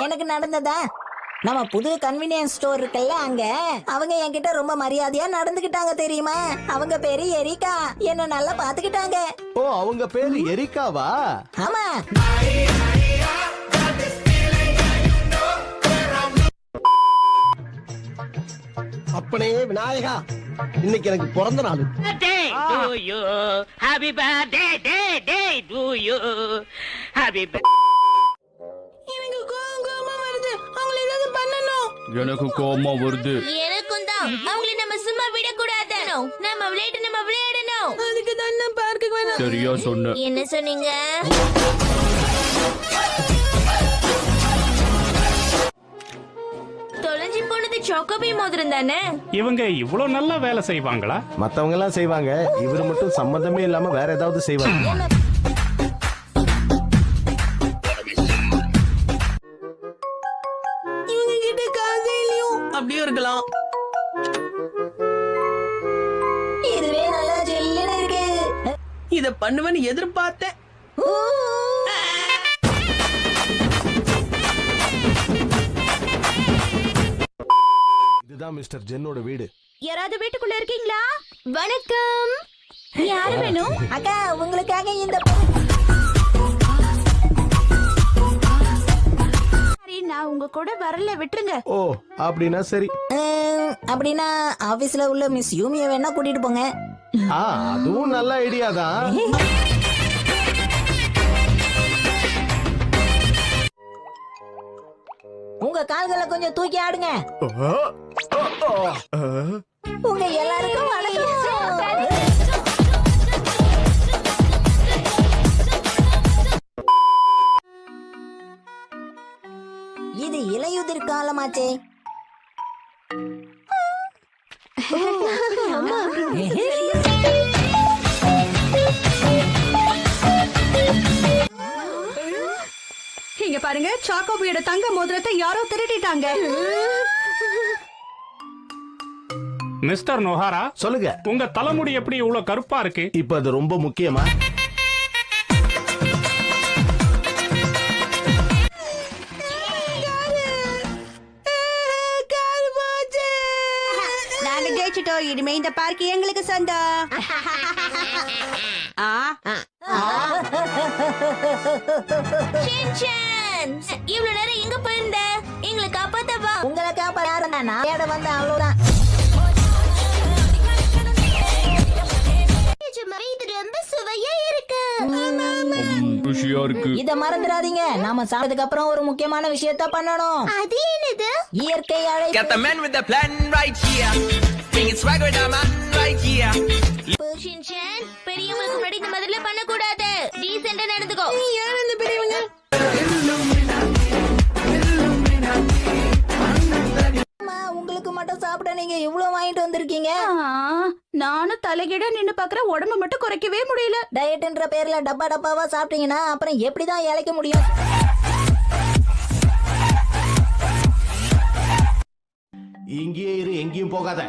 எனக்கு நடந்ததா? நம்ம புது கன்வீனியன்ஸ் ஸ்டோர் இருக்குல்ல, அங்க அவங்க என்கிட்ட ரொம்ப மரியாதையா நடந்துகிட்டாங்க தெரியுமா? அவங்க பேரு எரிகா. என்ன நல்லா பாத்துக்கிட்டாங்க. ஓ, அவங்க பேரு எரிகாவா? ஆமா. அப்பனே விநாயகா, இன்னைக்கு எனக்கு பிறந்த நாள். Happy birthday day day to you. Happy எனக்கு கோவமா வருது. அவங்கள ஏதாவது பண்ணனும். எனக்கு கோவமா வருது. எனக்கும் தான். அவங்கள நம்ம சும்மா விட கூடாது. நம்ம விளையாடணும். அதுக்கு தான் நான் பார்க்க வேணாம். சரியா சொன்ன. என்ன சொன்னீங்க? தொலைஞ்சி போனது சாக்கோபி மோதிரம் தானே? இவங்க இவ்வளவு நல்லா வேலை செய்வாங்களா? மத்தவங்க எல்லாம் செய்வாங்க, இவரு மட்டும் சம்பந்தமே இல்லாம வேற ஏதாவது செய்வாங்க. இவங்க கிட்ட காசே இல்லையோ? அப்படியே இருக்கலாம். இதுவே நல்லா ஜெல்லுன்னு இருக்கு. இத பண்ணுவேன்னு எதிர்பார்த்தேன். இதுதான் மிஸ்டர் ஜென்னோட வீடு. யாராவது வீட்டுக்குள்ள இருக்கீங்களா? வணக்கம். யாரு வேணும்? அக்கா, உங்களுக்காக இந்த நான் உங்க கூட வரல, விட்டுருங்க. ஓ, அப்படின்னா சரி. அப்படின்னா ஆபீஸ்ல உள்ள மிஸ் யூமிய வேணா கூட்டிட்டு போங்க. அதுவும் நல்ல ஐடியா தான். உங்க கால்களை கொஞ்சம் தூக்கி ஆடுங்க. உங்க எல்லாருக்கும் வணக்கம். இது இலையுதிர் காலமாச்சே. இங்க பாருங்க, சாக்கோபியோட தங்க மோதிரத்தை யாரோ திருடிட்டாங்க. மிஸ்டர் நோஹாரா, சொல்லுங்க. உங்க தலைமுடி எப்படி இவ்வளவு கருப்பா இருக்கு? இப்ப அது ரொம்ப முக்கியமா? நாங்க ஜெயிச்சிட்டோம். இனிமே இந்த பார்க் எங்களுக்கு சொந்தம். ஷின்சான், இவ்வளவு நேரம் எங்க போயிருந்த? எங்களை காப்பாத்தவா? உங்களை காப்பாத்த யாருன்னா நான் தேட வந்தேன், அவ்வளவுதான். இது ரொம்ப சுவையா இருக்கு. ருசியா இருக்கு. இத மறந்துடாதீங்க. நாம சாப்பிட்டதுக்கு அப்புறம் ஒரு முக்கியமான விஷயத்த பண்ணணும். அது என்னது? இயற்கை அழைப்பு. Got the man with the plan right here. Bringing swag with the man right here. Shinchan, பெரியவங்களுக்கு முன்னாடி இந்த மாதிரில பண்ண கூடாது. டீசென்ட்டா நடந்துக்கோ. யார் இந்த பெரியவங்க? உங்களுக்கு மட்டும் சாப்பிட நீங்க இவ்வளவு வாங்கிட்டு வந்திருக்கீங்க. நானும் தலைகிட நின்னு பாக்குறேன், உடம்பு மட்டும் குறைக்கவே முடியல. டயட்ன்ற பேர்ல டப்பா டப்பாவா சாப்பிட்டீங்கன்னா அப்புறம் எப்படிதான் இளைக்க முடியும்? இங்கேயே இரு, எங்கேயும் போகாத.